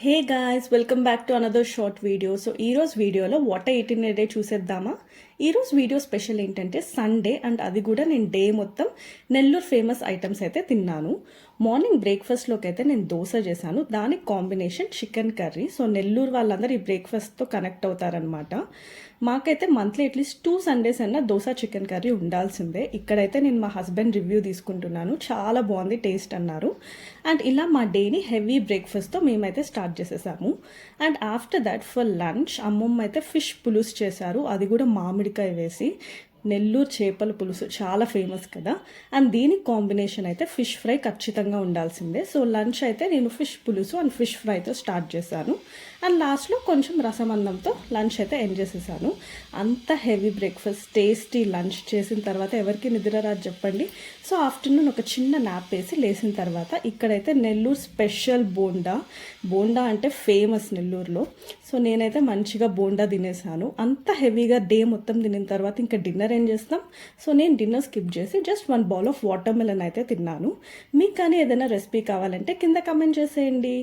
Hey guys, welcome back to another short video. So ఈరోజు వీడియోలో what I eat in a day చూసేద్దామా. ఈరోజు video special ఏంటంటే Sunday, and అది కూడా నేను డే మొత్తం నెల్లూరు ఫేమస్ ఐటమ్స్ అయితే తిన్నాను. మార్నింగ్ బ్రేక్ఫాస్ట్లోకి అయితే నేను దోశ చేశాను, దానికి combination chicken curry. So Nellore వాళ్ళందరూ ఈ బ్రేక్ఫాస్ట్తో కనెక్ట్ అవుతారనమాట. మాకైతే మంత్లీ అట్లీస్ట్ 2 సండేస్ అయినా దోశ చికెన్ కర్రీ ఉండాల్సిందే. ఇక్కడైతే నేను మా హస్బెండ్ రివ్యూ తీసుకుంటున్నాను, చాలా బాగుంది టేస్ట్ అన్నారు. అండ్ ఇలా మా డేని హెవీ బ్రేక్ఫాస్ట్తో మేమైతే స్టార్ట్ చేసేసాము. And after that for lunch అమ్మమ్మ అయితే ఫిష్ పులుసు చేశారు, అది కూడా మామిడికాయ వేసి. నెల్లూరు చేపల పులుసు చాలా ఫేమస్ కదా, అండ్ దీనికి కాంబినేషన్ అయితే ఫిష్ ఫ్రై ఖచ్చితంగా ఉండాల్సిందే. సో లంచ్ అయితే నేను ఫిష్ పులుసు అండ్ ఫిష్ ఫ్రైతో స్టార్ట్ చేశాను, అండ్ లాస్ట్లో కొంచెం రసం అన్నంతో లంచ్ అయితే ఎండ్ చేసేసాను. అంత హెవీ బ్రేక్ఫాస్ట్ టేస్టీ లంచ్ చేసిన తర్వాత ఎవరికి నిద్ర రాదు చెప్పండి. సో ఆఫ్టర్నూన్ ఒక చిన్న నాప్ వేసి లేచిన తర్వాత ఇక్కడైతే నెల్లూరు స్పెషల్ బోండా. బోండా అంటే ఫేమస్ నెల్లూరులో. సో నేనైతే మంచిగా బోండా తినేసాను. అంత హెవీగా డే మొత్తం తినిన తర్వాత ఇంకా డిన్నర్ ఏం చేస్తాం. సో నేను డిన్నర్ స్కిప్ చేసి just 1 bowl of water melon అయితే తిన్నాను. మీకు కానీ ఏదైనా రెసిపీ కావాలంటే కింద కమెంట్ చేసేయండి.